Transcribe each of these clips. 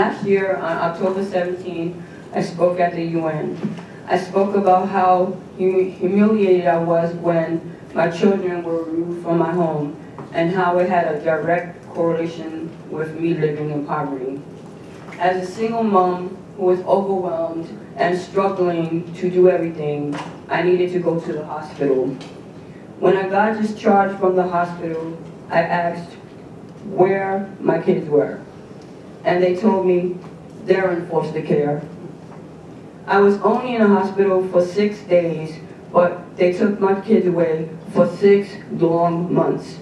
last year, on October 17th, I spoke at the UN. I spoke about how humiliated I was when my children were removed from my home and how it had a direct correlation with me living in poverty. As a single mom who was overwhelmed and struggling to do everything, I needed to go to the hospital. When I got discharged from the hospital, I asked where my kids were, and they told me they're in foster care. I was only in the hospital for 6 days, but they took my kids away for 6 long months.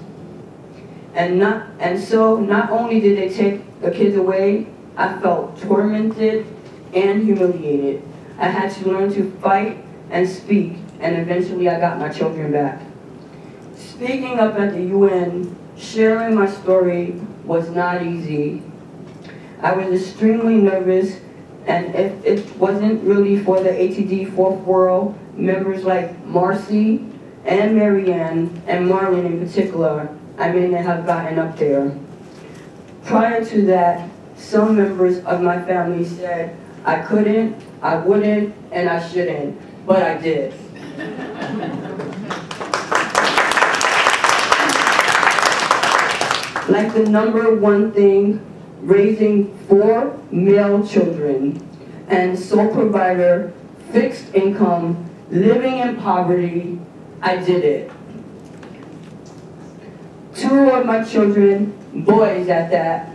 And so not only did they take the kids away, I felt tormented and humiliated. I had to learn to fight and speak, and eventually I got my children back. Speaking up at the UN, sharing my story was not easy. I was extremely nervous, and if it wasn't really for the ATD Fourth World members like Marcy and Marianne and Marlon in particular, I may not have gotten up there. Prior to that, some members of my family said I couldn't, I wouldn't, and I shouldn't, but I did. Like the number one thing, raising 4 male children, and sole provider, fixed income, living in poverty, I did it. 2 of my children, boys at that,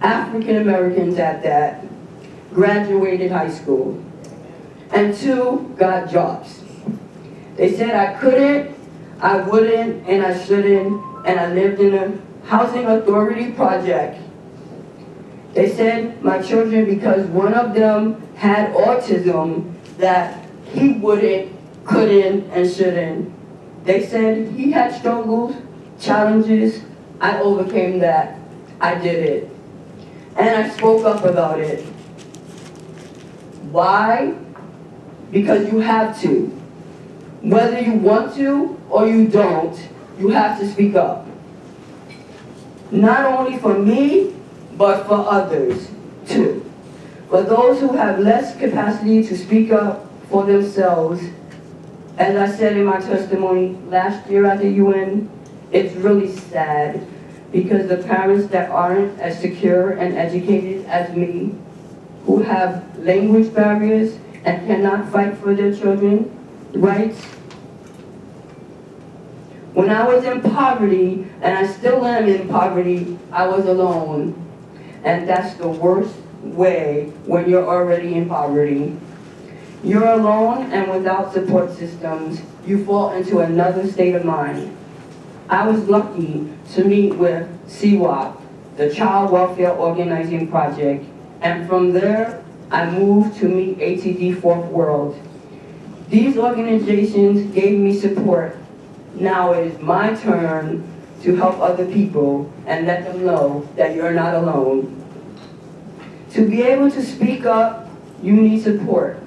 African Americans at that, graduated high school, and 2 got jobs. They said I couldn't, I wouldn't, and I shouldn't, and I lived in a housing authority project. They said my children, because one of them had autism, that he wouldn't, couldn't, and shouldn't. They said he had struggles, challenges. I overcame that. I did it. And I spoke up about it. Why? Because you have to. Whether you want to or you don't, you have to speak up. Not only for me, but for others too. For those who have less capacity to speak up for themselves, as I said in my testimony last year at the UN, it's really sad because the parents that aren't as secure and educated as me, who have language barriers and cannot fight for their children's rights. When I was in poverty, and I still am in poverty, I was alone. And that's the worst way when you're already in poverty. You're alone and without support systems, you fall into another state of mind. I was lucky to meet with CWOP, the Child Welfare Organizing Project, and from there, I moved to meet ATD Fourth World. These organizations gave me support. Now it is my turn to help other people and let them know that you're not alone. To be able to speak up, you need support.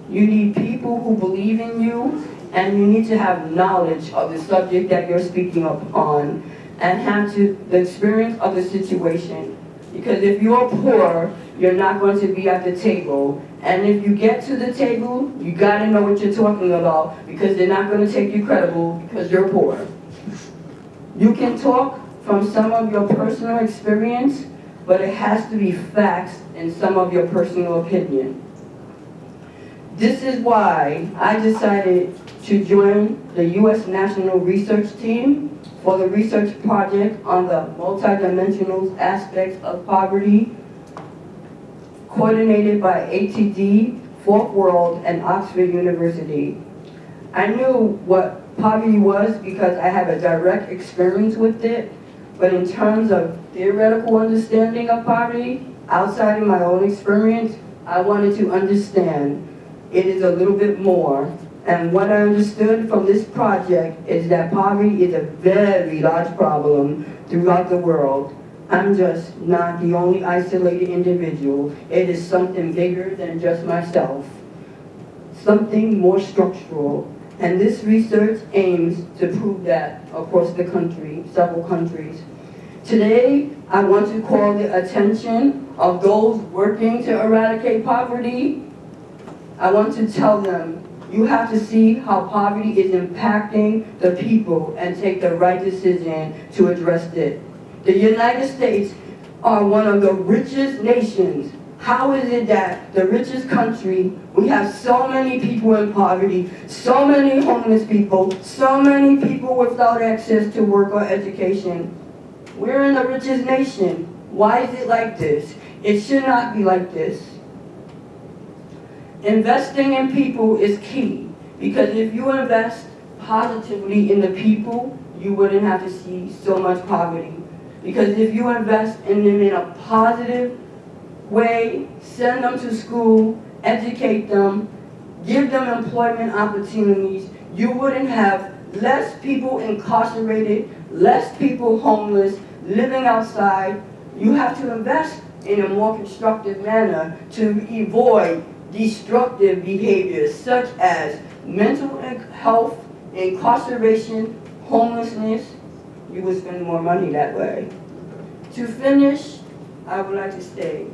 You need people who believe in you, and you need to have knowledge of the subject that you're speaking up on and have the experience of the situation. Because if you're poor, you're not going to be at the table. And if you get to the table, you gotta know what you're talking about, because they're not gonna take you credible because you're poor. You can talk from some of your personal experience, but it has to be facts and some of your personal opinion. This is why I decided to join the U.S. National Research Team for the research project on the multidimensional aspects of poverty, coordinated by ATD, Fourth World, and Oxford University. I knew what poverty was because I have a direct experience with it, but in terms of theoretical understanding of poverty, outside of my own experience, I wanted to understand it is a little bit more. And what I understood from this project is that poverty is a very large problem throughout the world. I'm just not the only isolated individual. It is something bigger than just myself, something more structural. And this research aims to prove that across the country, several countries. Today, I want to call the attention of those working to eradicate poverty, I want to tell them, you have to see how poverty is impacting the people and take the right decision to address it. The United States are one of the richest nations. How is it that the richest country, we have so many people in poverty, so many homeless people, so many people without access to work or education? We're in the richest nation. Why is it like this? It should not be like this. Investing in people is key, because if you invest positively in the people, you wouldn't have to see so much poverty. Because if you invest in them in a positive way, send them to school, educate them, give them employment opportunities, you wouldn't have less people incarcerated, less people homeless, living outside. You have to invest in a more constructive manner to avoid destructive behaviors such as mental health, incarceration, homelessness. You would spend more money that way. To finish, I would like to say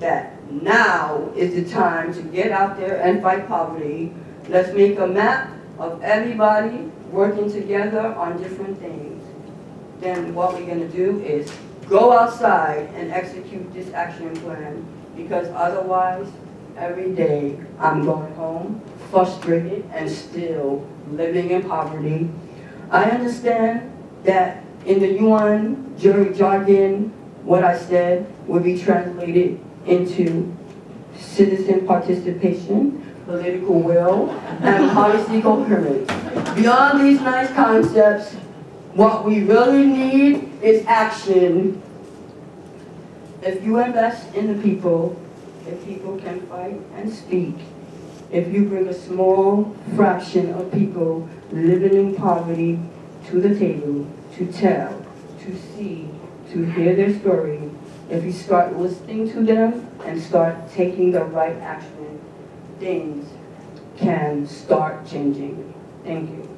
that now is the time to get out there and fight poverty. Let's make a map of everybody working together on different things. Then what we're going to do is go outside and execute this action plan, because otherwise, every day I'm going home frustrated and still living in poverty. I understand that in the UN jargon, what I said would be translated into citizen participation, political will, and policy coherence. Beyond these nice concepts, what we really need is action. If you invest in the people, if people can fight and speak, if you bring a small fraction of people living in poverty to the table, to tell, to see, to hear their story, if you start listening to them and start taking the right action, things can start changing. Thank you.